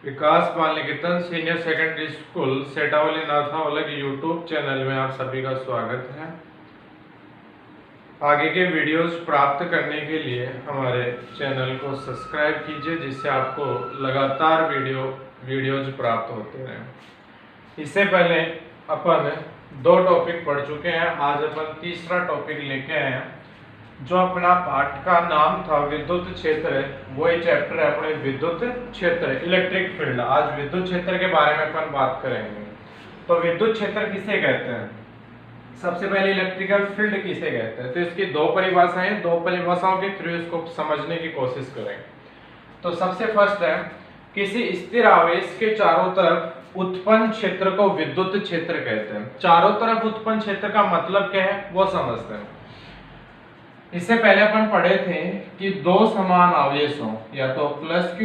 विकास बाल निकेतन senior secondary school सेटावली नाथावला के YouTube channel में आप सभी का स्वागत है। आगे के वीडियोस प्राप्त करने के लिए हमारे चैनल को सब्सक्राइब कीजिए, जिससे आपको लगातार वीडियोज प्राप्त होते रहें। इससे पहले अपन 2 टॉपिक पढ़ चुके हैं, आज अपन तीसरा टॉपिक लेके आए हैं। जो अपना पाठ का नाम था विद्युत क्षेत्र, वही चैप्टर है अपने विद्युत क्षेत्र इलेक्ट्रिक फील्ड। आज विद्युत क्षेत्र के बारे में अपन बात करेंगे। तो विद्युत क्षेत्र किसे कहते हैं, सबसे पहले इलेक्ट्रिकल फील्ड किसे कहते हैं। तो इसकी 2 परिभाषाएं, 2 परिभाषाओं के थ्रू इसको समझने की कोशिश करें। तो सबसे फर्स्ट है, किसी स्थिर आवेश के चारों तरफ उत्पन्न क्षेत्र को विद्युत क्षेत्र कहते हैं। चारों तरफ उत्पन्न क्षेत्र का मतलब क्या है वो समझते हैं। इससे पहले अपन पढ़े थे कि 2 समान आवेश हो, या तो प्लस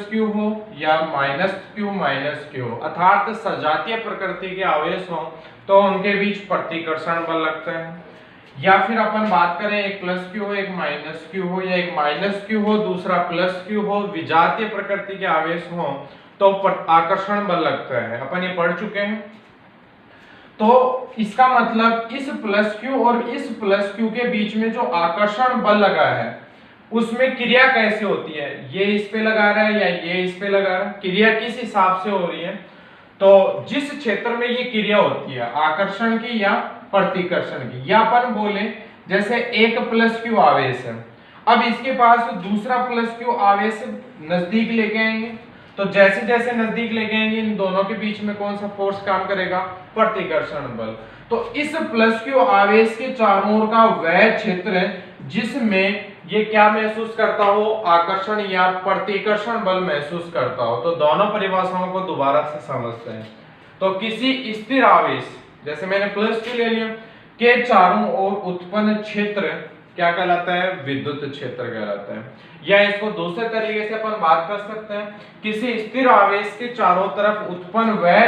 क्यू हो या माइनस क्यू हो, अर्थात सजातीय प्रकृति के आवेश हो तो उनके बीच प्रतिकर्षण बल लगता है। या फिर अपन बात करें एक प्लस क्यू हो एक माइनस क्यू हो, या एक माइनस क्यू हो दूसरा प्लस क्यू हो, विजातीय प्रकृति के आवेश हो तो आकर्षण बल लगता है। अपन ये पढ़ चुके हैं। तो इसका मतलब इस प्लस क्यू और इस प्लस क्यू के बीच में जो आकर्षण बल लगा है उसमें क्रिया कैसे होती है, ये इस पे लगा रहा है या ये इस पे लगा रहा है, क्रिया किस हिसाब से हो रही है। तो जिस क्षेत्र में ये क्रिया होती है आकर्षण की या प्रतिकर्षण की, या अपन बोले जैसे एक प्लस क्यू आवेश है, अब इसके पास दूसरा प्लस क्यू आवेश नजदीक लेके आएंगे, तो जैसे जैसे नजदीक लेके आएंगे इन दोनों के बीच में कौन सा फोर्स काम करेगा, प्रतिकर्षण बल। तो इस प्लस क्यू आवेश के चारों ओर का वह क्षेत्र है जिसमें ये क्या महसूस करता हो, आकर्षण या प्रतिकर्षण बल महसूस करता हो। तो दोनों परिभाषाओं को दोबारा से समझते हैं। तो किसी स्थिर आवेश, जैसे मैंने प्लस क्यू ले लिया, के चारों ओर उत्पन्न क्षेत्र क्या कहलाता है, विद्युत क्षेत्र कहलाता है। या इसको दूसरे तरीके से अपन बात कर सकते हैं, किसी स्थिर आवेश के चारों तरफ उत्पन्न वह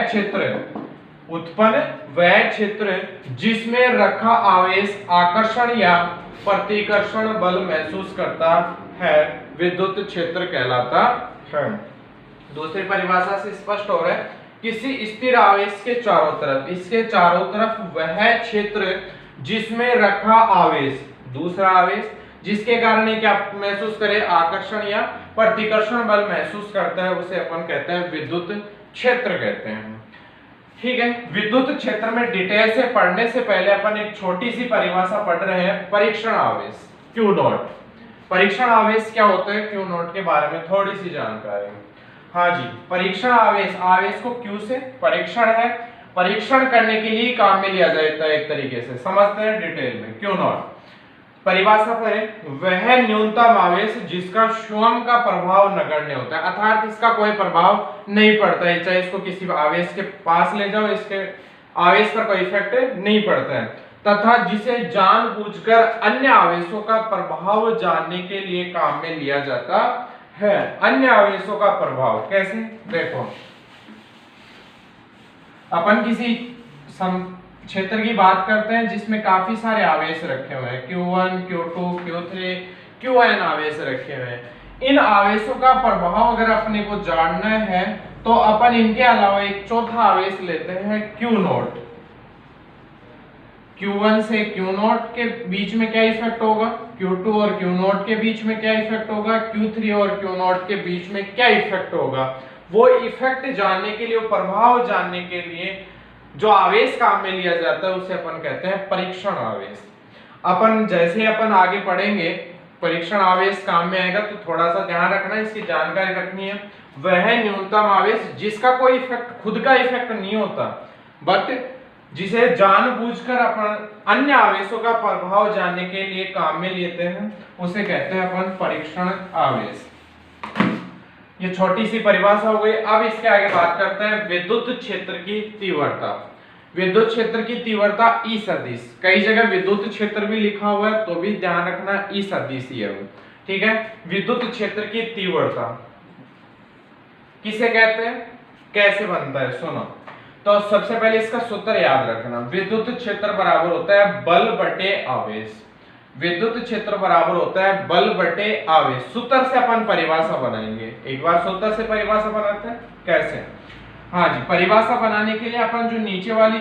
क्षेत्र जिसमें रखा आवेश आकर्षण या प्रतिकर्षण बल महसूस करता है विद्युत क्षेत्र कहलाता है। दूसरी परिभाषा से स्पष्ट हो रहा है, किसी स्थिर आवेश के चारों तरफ, इसके चारों तरफ वह क्षेत्र जिसमें रखा आवेश, दूसरा आवेश जिसके कारण ये क्या महसूस करे, आकर्षण या प्रतिकर्षण बल महसूस करता है, उसे अपन कहते हैं विद्युत क्षेत्र कहते हैं। ठीक है, विद्युत क्षेत्र में डिटेल से पढ़ने से पहले अपन एक छोटी सी परिभाषा पढ़ रहे हैं, परीक्षण आवेश क्यू नॉट। परीक्षण आवेश क्या होता है, क्यू नॉट के बारे में थोड़ी सी जानकारी। हाँ जी, परीक्षण आवेश, आवेश को क्यू से परीक्षण है, परीक्षण करने के लिए काम में लिया जाता है। एक तरीके से समझते हैं डिटेल में। क्यू नॉट परिभाषा पर है, वह न्यूनतम आवेश जिसका स्वयं का प्रभाव नगण्य होता है, अर्थात इसका कोई प्रभाव नहीं पड़ता है, चाहे इसको किसी आवेश के पास ले जाओ इसके आवेश पर कोई इफेक्ट नहीं पड़ता है, तथा जिसे जानबूझकर अन्य आवेशों का प्रभाव जानने के लिए काम में लिया जाता है। अन्य आवेशों का प्रभाव कैसे, देखो अपन किसी क्षेत्र की बात करते हैं जिसमें काफी सारे आवेश रखे हुए हैं, Q1, Q2, Q3, Qn आवेश रखे हुए हैं। इन आवेशों का प्रभाव अगर अपने को जानना है तो अपन इनके अलावा एक चौथा आवेश लेते हैं Q नॉट। Q1 से Q नॉट के बीच में क्या इफेक्ट होगा, Q2 और Q नॉट के बीच में क्या इफेक्ट होगा, Q3 और Q नॉट के बीच में क्या इफेक्ट होगा। वो इफेक्ट जानने के लिए, वो प्रभाव जानने के लिए जो आवेश काम में लिया जाता है उसे अपन कहते हैं परीक्षण आवेश। अपन जैसे अपन आगे पढ़ेंगे परीक्षण आवेश काम में आएगा, तो थोड़ा सा ध्यान रखना, इसकी जानकारी रखनी है। वह न्यूनतम आवेश जिसका कोई इफेक्ट, खुद का इफेक्ट नहीं होता, बट जिसे जानबूझकर अपन अन्य आवेशों का प्रभाव जानने के लिए काम में लेते हैं, उसे कहते हैं अपन परीक्षण आवेश। ये छोटी सी परिभाषा हो गई। अब इसके आगे बात करते हैं विद्युत क्षेत्र की तीव्रता। विद्युत क्षेत्र की तीव्रता ई सदिश, कई जगह विद्युत क्षेत्र भी लिखा हुआ है तो भी ध्यान रखना ई सदिश ही है वो। ठीक है, विद्युत क्षेत्र की तीव्रता किसे कहते हैं, कैसे बनता है, सुनो। तो सबसे पहले इसका सूत्र याद रखना, विद्युत क्षेत्र बराबर होता है बल बटे आवेश। विद्युत क्षेत्र बराबर होता है बल बटे आवेश। सूत्र से अपन परिभाषा बनाएंगे, एक बार सूत्र से परिभाषा बनाते हैं। कैसे? हाँ जी, परिभाषा बनाने के लिए अपन जो नीचे वाली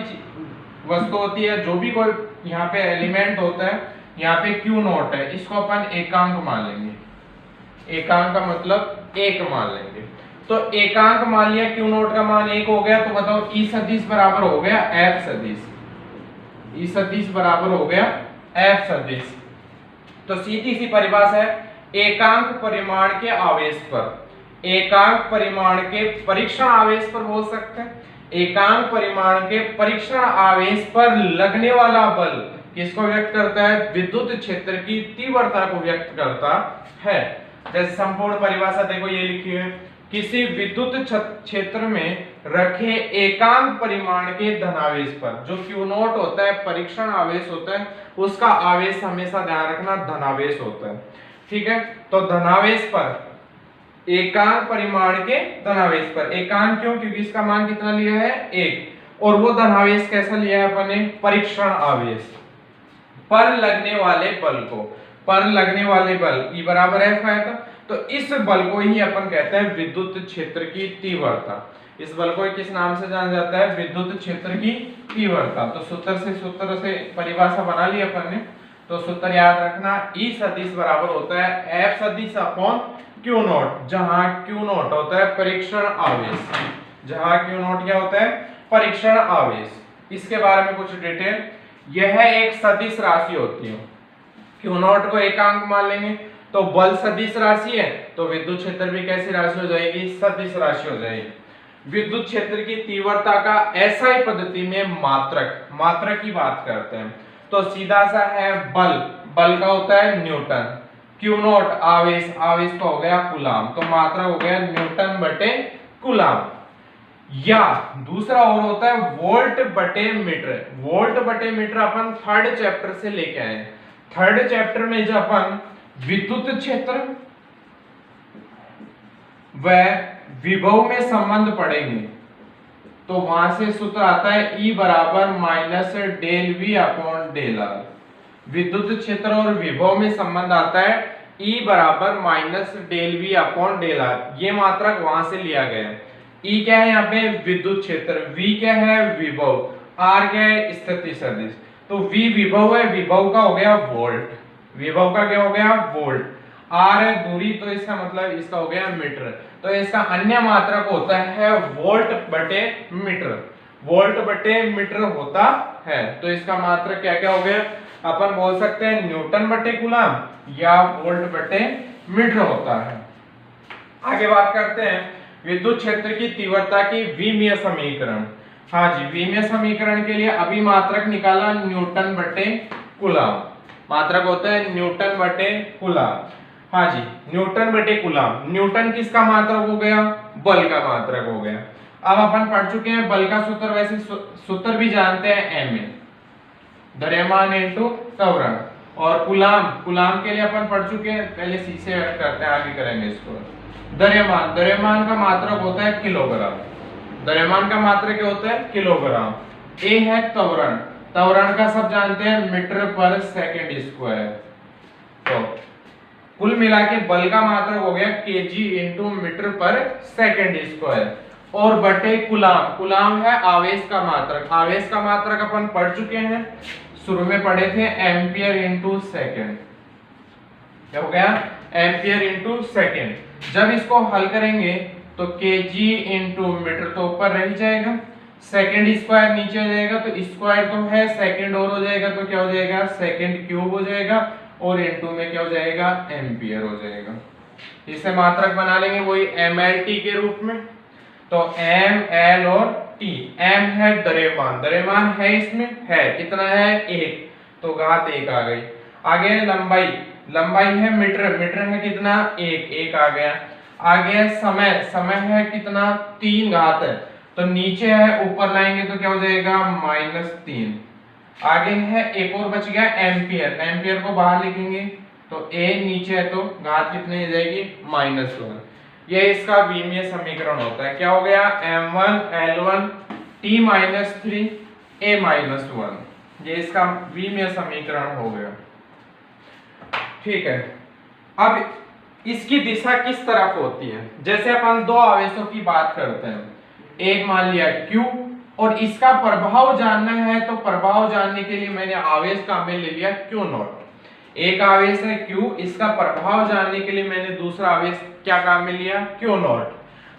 वस्तु होती है, जो भी कोई यहाँ पे एलिमेंट होता है, यहाँ पे क्यू नॉट है, इसको अपन एकांक मान लेंगे। एकांक का मतलब एक मान लेंगे। तो एकांक मान लिया, क्यू नॉट का मान 1 हो गया, तो बताओ ई सदिश बराबर हो गया एफ सदिश। ई सदिश बराबर हो गया एफ सदिश। तो सीधी सी परिभाषा है, एकांक परिमाण के आवेश पर, एकांक परिमाण के परीक्षण आवेश पर बोल सकते हैं, एकांक परिमाण के परीक्षण आवेश पर लगने वाला बल किसको व्यक्त करता है? विद्युत क्षेत्र की तीव्रता को व्यक्त करता है। जैसे संपूर्ण परिभाषा देखो ये लिखी है, किसी विद्युत क्षेत्र में रखे एकांक परिमाण के धनावेश पर, जो क्यू नॉट होता है परीक्षण आवेश होता है, उसका आवेश हमेशा ध्यान रखना धनावेश होता है। ठीक है, तो धनावेश पर, एकांक परिमाण के धनावेश पर, एकांक क्यों? क्योंकि इसका मान कितना लिया है? 1। और वो धनावेश कैसा लिया है अपन ने? परीक्षण आवेश पर लगने वाले बल को, पर लगने वाले बल ई बराबर एफ है। तो इस बल को ही अपन कहते हैं विद्युत क्षेत्र की तीव्रता। इस बल को किस नाम से जाना जाता है? विद्युत क्षेत्र की तीव्रता। तो सूत्र से परिभाषा बना ली अपन ने। तो सूत्र याद रखना, ई सदिश बराबर होता है एफ सदिश अपॉन क्यू नॉट, जहां क्यू नॉट होता है परीक्षण आवेश, जहां क्यू नॉट क्या होता है? परीक्षण आवेश। इसके बारे में कुछ डिटेल, यह एक सदिश राशि होती है। क्यू नॉट को एकांक मान लेंगे, तो बल सदिश राशि है, तो विद्युत क्षेत्र भी कैसी राशि हो जाएगी? सदिश राशि हो जाएगी। विद्युत क्षेत्र की तीव्रता का एसआई पद्धति में मात्रक, मात्रक की बात करते हैं, तो सीधा सा है बल, बल का होता है न्यूटन, क्यू नॉट आवेश, आवेश तो हो गया कूलाम, तो मात्रक हो गया न्यूटन बटे कूलाम। या दूसरा और होता है वोल्ट बटे मीटर। वोल्ट बटे मीटर अपन थर्ड चैप्टर से लेके आए। थर्ड चैप्टर में जब अपन विद्युत क्षेत्र व विभव में संबंध पढ़ेंगे, तो वहां से सूत्र आता है E बराबर minus del V upon del R. विद्युत क्षेत्र और विभव में संबंध आता है E बराबर minus del V upon del R. ये मात्रक वहां से लिया गया है। E क्या है? यहाँ पे विद्युत क्षेत्र, V क्या है? विभव, R क्या है? स्थिति सदिश। तो V विभव है, विभव का हो गया वोल्ट, विभव का क्या हो गया? वोल्ट। R है दूरी, तो इसका मतलब इसका हो गया मीटर। तो इसका अन्य मात्रक होता है वोल्ट बटे मीटर, वोल्ट बटे मीटर होता है। तो इसका मात्रक क्या क्या हो गया? अपन बोल सकते हैं न्यूटन बटे कूलाम या वोल्ट बटे मीटर होता है। आगे बात करते हैं विद्युत क्षेत्र की तीव्रता की विमीय समीकरण। हाँ जी, विमीय समीकरण के लिए अभी मात्रक निकाला न्यूटन बटे कूलाम, मात्रक होता है न्यूटन बटे कूलाम। हाँ जी, न्यूटन बटे कूलाम। न्यूटन किसका मात्रक हो गया? बल का मात्रक हो गया। अब अपन पढ़ चुके हैं बल का सूत्र, वैसे सूत्र भी जानते हैं एम ए, द्रव्यमान इनटू त्वरण। और कूलाम, कूलाम के लिए अपन पढ़ चुके हैं, पहले सी से व्यक्त करते हैं, आगे करेंगे इसको। द्रव्यमान, द्रव्यमान का मात्रक होता है किलोग्राम, द्रव्यमान का मात्रक क्या होता है? किलोग्राम। ए है त्वरण, त्वरण का सब जानते हैं मीटर पर सेकंड स्क्वायर। तो कुल मिला के बल का मात्रक हो गया केजी इंटू मीटर पर सेकंड स्क्वायर। और बटे कूलाम, कूलाम है आवेश का मात्रक, आवेश का मात्रक अपन पढ़ चुके हैं, शुरू में पढ़े थे एम्पियर इंटू सेकेंड। क्या हो गया? Ampere into second. जब इसको हल करेंगे तो केजी इंटू मीटर तो ऊपर रह जाएगा, सेकंड स्क्वायर नीचे आ जाएगा, तो स्क्वायर तो है, सेकंड और हो जाएगा, तो क्या हो जाएगा? सेकंड क्यूब हो जाएगा, और इनटू में क्या हो जाएगा? एम्पियर हो जाएगा। इसे मात्रक बना लेंगे वही mlt के रूप में। तो m, l और t। m है द्रव्यमान, द्रव्यमान है इसमें, है कितना है? 1, तो घात 1 आ गई। आगे लंबाई, लंबाई है मीटर, मीटर है कितना? 1, 1 आ गया। आगे समय, समय है कितना? 3 घात है, तो नीचे है ऊपर लाएंगे तो क्या हो जाएगा? -3। आगे है एक और बच गया एम्पियर, एम्पियर को बाहर लिखेंगे तो a नीचे है तो घात कितनी हो जाएगी? -1। ये इसका विमीय समीकरण होता है। क्या हो गया? m1 l1 t-3 a-1, ये इसका विमीय समीकरण हो गया। ठीक है, अब इसकी दिशा किस तरफ होती है? जैसे अपन दो आवेशों की बात करते हैं, एक मान लिया Q और इसका प्रभाव जानना है, तो प्रभाव जानने के लिए मैंने आवेश का में ले लिया Q नॉट। एक आवेश है Q, इसका प्रभाव जानने के लिए मैंने दूसरा आवेश क्या काम में लिया? Q not.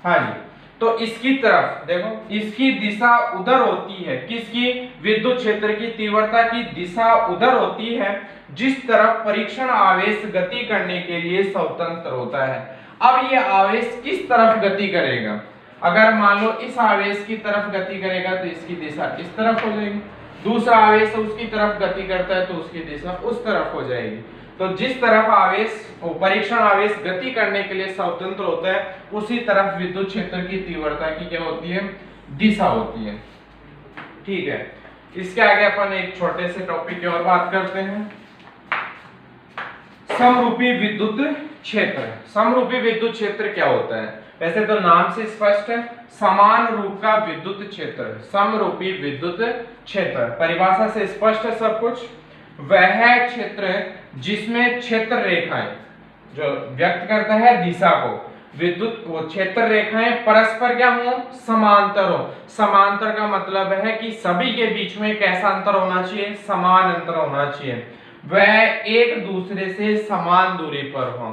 हाँ जी, तो इसकी तरफ देखो, इसकी दिशा उधर होती है, किसकी? विद्युत क्षेत्र की तीव्रता की दिशा उधर होती है जिस तरफ परीक्षण आवेश गति करने के लिए स्वतंत्र होता है। अब ये आवेश किस तरफ गति करेगा? अगर मान लो इस आवेश की तरफ गति करेगा तो इसकी दिशा इस तरफ हो जाएगी, दूसरा आवेश उसकी तरफ गति करता है तो उसकी दिशा उस तरफ हो जाएगी। तो जिस तरफ आवेश परीक्षण आवेश गति करने के लिए स्वतंत्र होता है उसी तरफ विद्युत क्षेत्र की तीव्रता की क्या होती है? दिशा होती है। ठीक है, इसके आगे अपन एक छोटे से टॉपिक की और बात करते हैं, समरूपी विद्युत क्षेत्र। समरूपी विद्युत क्षेत्र क्या होता है? वैसे तो नाम से स्पष्ट है, समान रूप का विद्युत क्षेत्र। समरूपी विद्युत क्षेत्र परिभाषा से स्पष्ट है सब कुछ। वह क्षेत्र जिसमें क्षेत्र रेखाएं जो व्यक्त करता है दिशा को, विद्युत वो क्षेत्र रेखाएं परस्पर क्या हो? समांतर हो। समांतर का मतलब है कि सभी के बीच में कैसा अंतर होना चाहिए? समान अंतर होना चाहिए। वह एक दूसरे से समान दूरी पर हो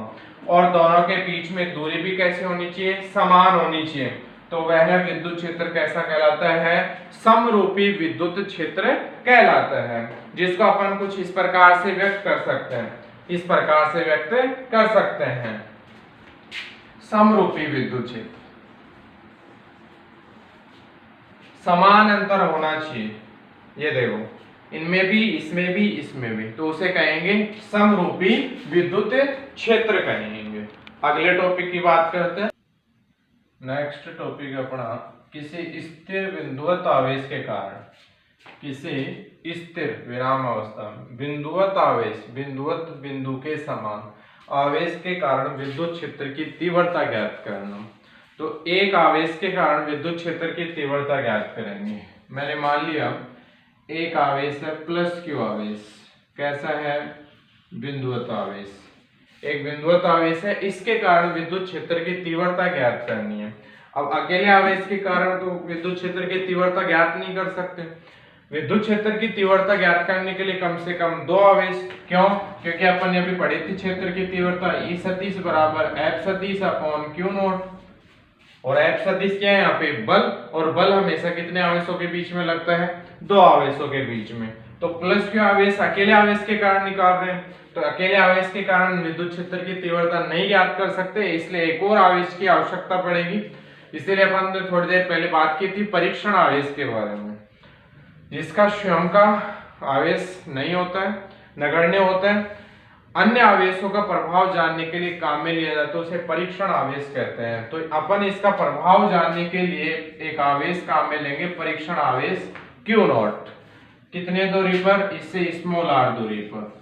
और दोनों के बीच में दूरी भी कैसे होनी चाहिए? समान होनी चाहिए। तो वह विद्युत क्षेत्र कैसा कहलाता है? समरूपी विद्युत क्षेत्र कहलाता है, जिसको अपन कुछ इस प्रकार से व्यक्त कर सकते हैं, इस प्रकार से व्यक्त कर सकते हैं। समरूपी विद्युत क्षेत्र समान अंतर होना चाहिए, ये देखो इनमें भी, इसमें भी, इसमें भी, तो उसे कहेंगे समरूपी विद्युत क्षेत्र कहेंगे। अगले टॉपिक की बात करते हैं। नेक्स्ट टॉपिक अपना, किसी स्थिर बिंदुवत आवेश के कारण, किसी स्थिर विराम अवस्था में बिंदुवत आवेश, बिंदुवत बिंदु के समान आवेश के कारण विद्युत क्षेत्र की तीव्रता ज्ञात करना। तो एक आवेश के कारण विद्युत क्षेत्र की तीव्रता ज्ञात करेंगे। मैंने मान लिया एक आवेश है प्लस Q आवेश, कैसा है? बिंदुवत आवेश। एक बिंदुवत आवेश है, इसके कारण विद्युत क्षेत्र की तीव्रता ज्ञात करनी है। अब अकेले आवेश के कारण तो विद्युत क्षेत्र की तीव्रता ज्ञात नहीं कर सकते। विद्युत क्षेत्र की तीव्रता ज्ञात करने के लिए कम से कम दो आवेश। क्यों? क्योंकि अपन ने अभी पढ़ी थी क्षेत्र की तीव्रता E सदिश बराबर F सदिश अपॉन Q नॉट, और F सदिश क्या है यहाँ पे? बल, और बल हमेशा कितने आवेशों के बीच में लगता है? दो आवेशों के बीच में। तो प्लस Q आवेश अकेले आवेश के कारण निकाल रहे हैं, तो अकेले आवेश के कारण विद्युत क्षेत्र की तीव्रता नहीं ज्ञात कर सकते, इसलिए एक और आवेश की आवश्यकता पड़ेगी। इसीलिए अपन ने थोड़ी देर पहले बात की थी परीक्षण आवेश के बारे में, जिसका स्वयं का आवेश नहीं होता है, नगण्य होता है, अन्य आवेशों का प्रभाव जानने के लिए काम में लिया जाता है, उसे परीक्षण आवेश कहते हैं। तो अपन इसका प्रभाव जानने के लिए एक आवेश काम में लेंगे, परीक्षण आवेश Q नॉट। कितने दूरी पर? इससे स्मॉल r दूरी पर,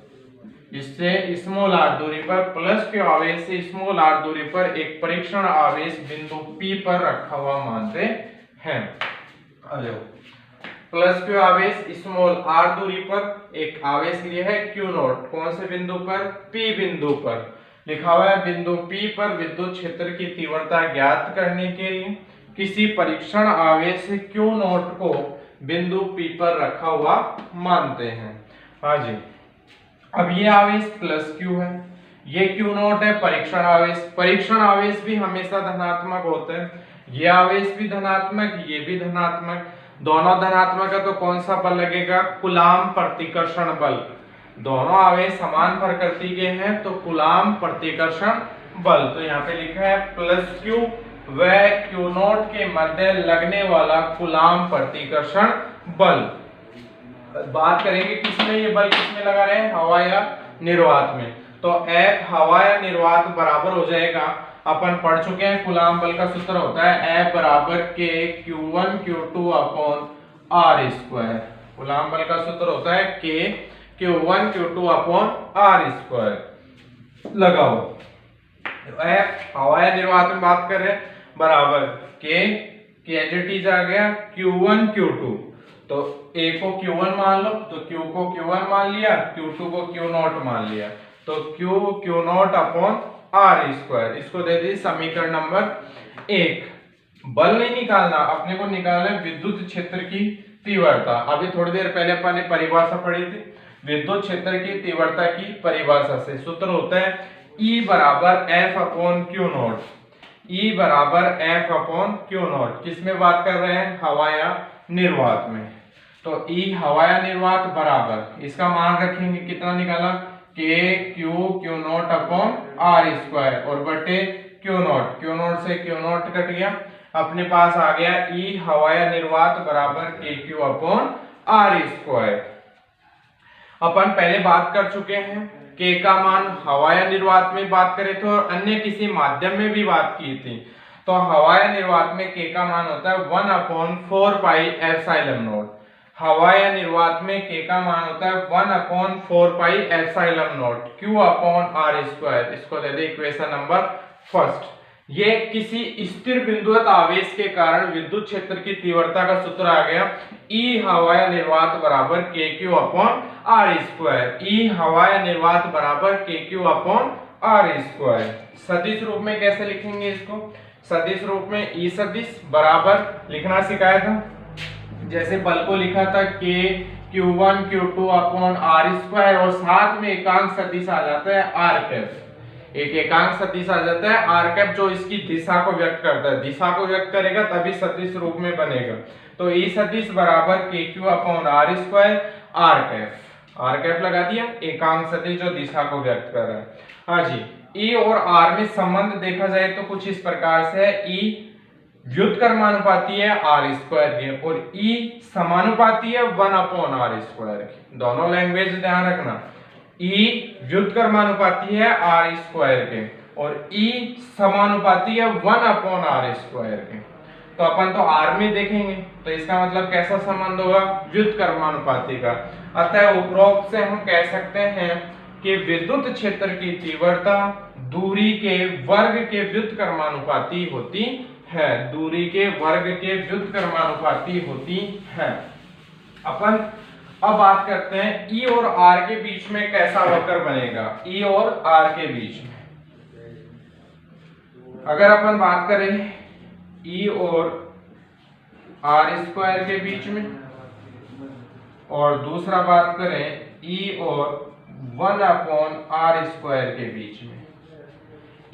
इससे स्मॉल r दूरी पर प्लस Q आवेश से स्मॉल r दूरी पर एक परीक्षण आवेश बिंदु P पर रखा हुआ मानते हैं। आ जाओ, प्लस Q आवेश स्मॉल r दूरी पर एक आवेश लिया है Q नॉट, कौन से बिंदु पर? P बिंदु पर। लिखा हुआ है बिंदु P पर विद्युत क्षेत्र की तीव्रता ज्ञात करने के लिए किसी परीक्षण आवेश Q नॉट को बिंदु P पर रखा हुआ मानते हैं। हाँ जी, अब ये आवेश प्लस Q है, ये Q नॉट है परीक्षण आवेश। परीक्षण आवेश भी हमेशा धनात्मक होते हैं, ये आवेश भी धनात्मक, ये भी धनात्मक, दोनों धनात्मक है तो कौन सा बल लगेगा? कूलाम प्रतिकर्षण बल। दोनों आवेश समान प्रकृति के हैं तो कूलाम प्रतिकर्षण बल। तो यहाँ पे लिखा है प्लस Q व Q नॉट के मध्य लगने वाला कूलाम प्रतिकर्षण बल। बात करेंगे किसमें ये बल किसमें लगा रहे हैं? हवा या निर्वात में। तो F हवा या निर्वात बराबर हो जाएगा, अपन पढ़ चुके हैं कूलाम बल का सूत्र होता है F बराबर K Q1 Q2 upon R square. Coulomb बल का सूत्र होता है K Q1 Q2 upon R square. लगाओ, F हवा या निर्वात में बात कर रहे हैं, बराबर K एज इट इज आ गया Q1 Q2, तो A को Q1 मान लो, तो Q को Q1 मान लिया, Q2 को Q नॉट मान लिया, तो Q naught upon R square, इसको दे दी समीकरण नंबर 1। बल नहीं निकालना, अपने को निकालना है विद्युत क्षेत्र की तीव्रता। अभी थोड़ी देर पहले अपन ने परिभाषा पढ़ी थी विद्युत क्षेत्र की तीव्रता की परिभाषा से। सूत्र होता है E बराबर F upon Q not. E बराबर एफ अपॉन क्यू नॉट। किस में बात कर रहे हैं? हवाया निर्वात में। तो E हवाया निर्वात बराबर, इसका मान रखेंगे कितना निकाला, K Q naught upon R square और बटे क्यू नॉट से क्यू नॉट कट गया, अपने पास आ गया E हवाया निर्वात बराबर K Q upon R square. अपन पहले बात कर चुके हैं के का मान हवाया निर्वात में बात करें तो और अन्य किसी माध्यम में भी बात की थी। तो हवाया निर्वात में के का मान होता है 1/4 पाई एप्सिलॉन नॉट। हवाया निर्वात में के का मान होता है 1/4 pi epsilon naught Q upon R square. इसको दे दे इक्वेशन नंबर फर्स्ट। ये किसी स्थिर बिंदुवत आवेश के कारण विद्युत क्षेत्र की तीव्रता का सूत्र आ गया E हवाया निर्वात बराबर K Q upon R square. E हवाया निर्वात बराबर K Q upon R square. सदिश रूप में कैसे लिखेंगे इसको? सदिश रूप में E सदिश बराबर लिखना सिखाया था, जैसे बल को लिखा था के Q1 Q2 upon R square और साथ में एकांक सदिश आ जाता है आर कैप। एक एकांक सदिश आ जाता है आर कैप जो इसकी दिशा को व्यक्त करता है, दिशा को व्यक्त करेगा तभी सदिश रूप में बनेगा। तो ई सदिश बराबर K Q upon R square R cap लगा दिया, एकांक सदिश जो दिशा को व्यक्त कर रहा है। हाँ जी, ई और आर में संबंध देखा जाए तो कुछ इस प्रकार से है, ई व्युत्क्रमानुपाती है आर स्क्वायर के और ई समानुपाती है 1/r स्क्वायर की। दोनों लैंग्वेज ध्यान रखना, E व्युत्क्रमानुपाती है आर स्क्वायर के और E समानुपाती है 1/r स्क्वायर के। तो अपन तो R में देखेंगे तो इसका मतलब कैसा संबंध होगा? व्युत्क्रमानुपाती का। अतः उपरोक्त से हम कह सकते हैं कि विद्युत क्षेत्र की तीव्रता दूरी के वर्ग के व्युत्क्रमानुपाती होती है, दूरी के वर्ग के व्युत्क्रमानुपाती होती है। अपन अब बात करते हैं E और R के बीच में कैसा वक्र बनेगा। E और R के बीच में अगर अपन बात करें E और आर स्क्वायर के बीच में और दूसरा बात करें E और 1/r स्क्वायर के बीच में,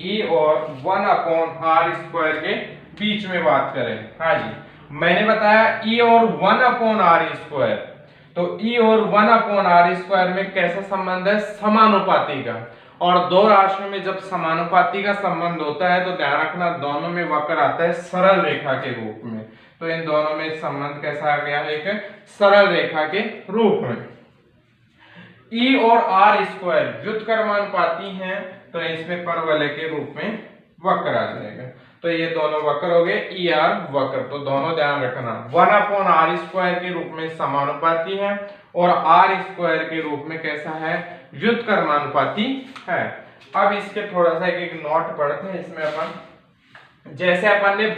E और 1/r स्क्वायर के बीच में बात करें। हाँ जी, मैंने बताया E और 1/r स्क्वायर, तो E और 1/r स्क्वायर में कैसा संबंध है? समानुपाती का। और दो राशियों में जब समानुपाती का संबंध होता है तो ध्यान रखना दोनों में वक्र आता है सरल रेखा के रूप में। तो इन दोनों में संबंध कैसा आ गया है? एक सरल रेखा के रूप में। E और r स्क्वायर व्युत्क्रमानुपाती हैं तो इसमें परवलय के रूप में वक्र आ जाएगा। तो ये दोनों वक्र हो गए E R वक्र। तो दोनों ध्यान रखना 1/r स्क्वायर के रूप में समानुपाती है और r स्क्वायर के रूप में कैसा है? व्युत्क्रमानुपाती है। अब इसके थोड़ा सा एक नोट पढ़ते हैं इसमें अपन। जैसे अपन ने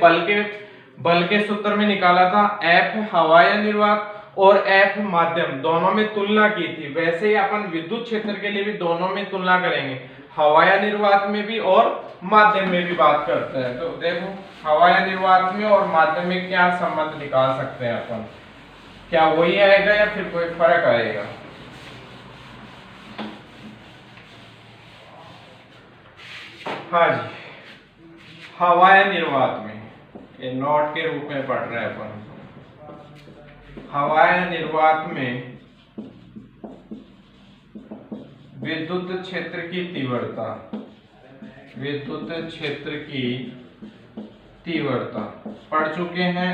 बल के सूत्र में निकाला था F हवाया निर्वात और F माध्यम, दोनों में तुलना की थी, वैसे ही अपन विद्युत क्षेत्र के लिए भी दोनों में तुलना करेंगे, हवाया निर्वात में भी और माध्यम में भी बात करते हैं। तो देखो हवाया निर्वात में और माध्यम में क्या संबंध निकाल सकते हैं अपन, क्या वही आएगा या फिर कोई फर्क आएगा? हाँ जी, हवाया निर्वात में ये नोट के रूप में पढ़ रहे हैं अपन। हवाया निर्वात में विद्युत क्षेत्र की तीव्रता, विद्युत क्षेत्र की तीव्रता पढ़ चुके हैं।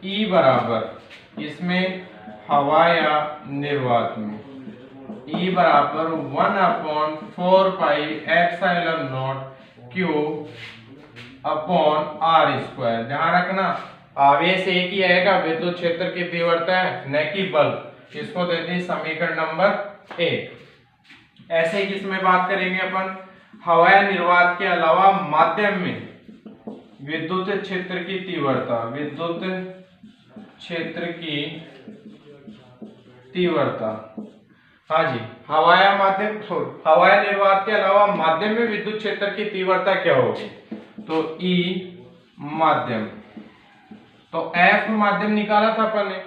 E बराबर इसमें हवाया निर्वात में E बराबर 1/4 pi epsilon naught Q upon R square. ध्यान रखना आवेश एक ही आएगा, विद्युत क्षेत्र की तीव्रता है न कि बल। इसको देते हैं समीकरण नंबर 1। ऐसे ही किसमें बात करेंगे अपन? हवाया निर्वात के अलावा माध्यम में विद्युत क्षेत्र की तीव्रता, विद्युत क्षेत्र की तीव्रता। हाँ जी, हवाया माध्यम हवाया निर्वात के अलावा माध्यम में विद्युत क्षेत्र की तीव्रता क्या होगी? तो E माध्यम, तो F माध्यम निकाला था अपन ने,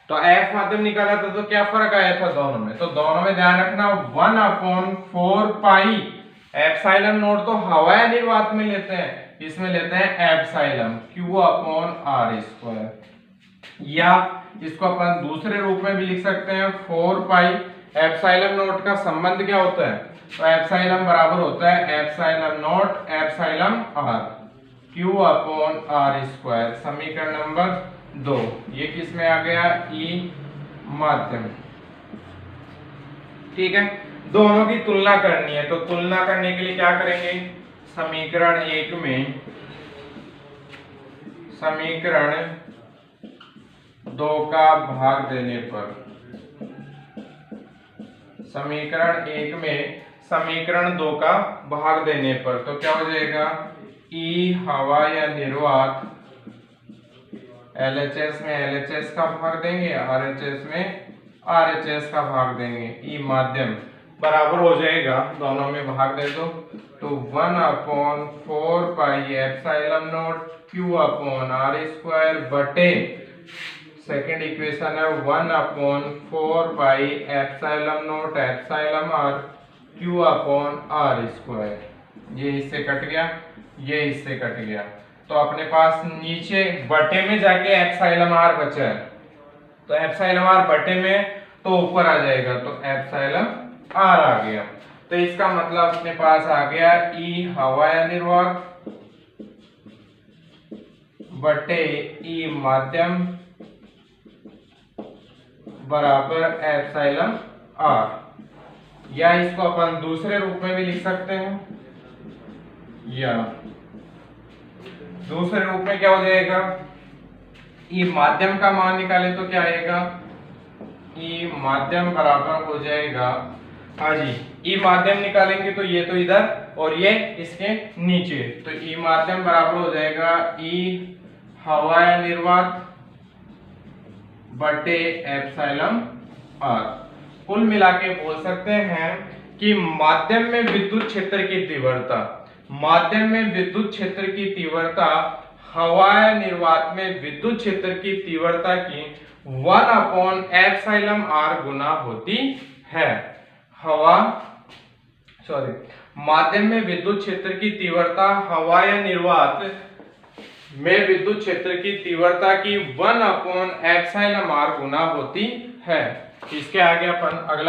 तो F माध्यम निकाला था, तो क्या फर्क आया था दोनों में? तो दोनों में ध्यान रखना 1/4 पाई एप्सिलॉन नॉट तो हवाया निर्वात में लेते हैं, इसमें लेते हैं एप्सिलॉन Q/r², या इसको अपन दूसरे रूप में भी लिख सकते हैं 4 पाई एप्सिलॉन नॉट का संबंध क्या होता है? तो एप्सिलॉन बराबर होता है epsilon not epsilon r Q/r²। समीकरण नंबर 2 ये किस में आ गया? E माध्यम। ठीक है, दोनों की तुलना करनी है, तो तुलना करने के लिए क्या करेंगे? समीकरण 1 में समीकरण 2 का भाग देने पर, समीकरण 1 में समीकरण 2 का भाग देने पर तो क्या हो जाएगा? E हवा या निर्वात, LHS में LHS का भाग देंगे, RHS में RHS का भाग देंगे, E माध्यम बराबर हो जाएगा, दोनों में भाग दे दो, तो 1/4 पाई एप्सिलॉन नॉट Q/r² बटे सेकेंड इक्वेशन है 1/4 pi epsilon not epsilon r Q/r²। ये इससे कट गया, ये इससे कट गया, तो अपने पास नीचे बटे में जाके एप्सिलॉन r बचा है, तो एप्सिलॉन r बटे में तो ऊपर आ जाएगा, तो एप्सिलॉन r आ गया। तो इसका मतलब अपने पास आ गया E हवाया निर्वात बटे E माध्यम बराबर एप्सिलॉन r, या इसको अपन दूसरे रूप में भी लिख सकते हैं, या दूसरे रूप में क्या हो जाएगा? E माध्यम का मान निकाले तो क्या आएगा? E माध्यम बराबर हो जाएगा, हाँ जी, E माध्यम निकालेंगे तो ये तो इधर और ये इसके नीचे, तो E माध्यम बराबर हो जाएगा E हवाया निर्वात बटे एप्सिलॉन r। कुल मिला के बोल सकते हैं कि माध्यम में विद्युत क्षेत्र की तीव्रता, माध्यम में विद्युत क्षेत्र की तीव्रता हवाया निर्वात में विद्युत क्षेत्र की तीव्रता की 1/εr गुना होती है। माध्यम में विद्युत क्षेत्र की तीव्रता हवाया निर्वात में विद्युत क्षेत्र की तीव्रता की 1/εr गुना होती है। इसके आगे अपन अगला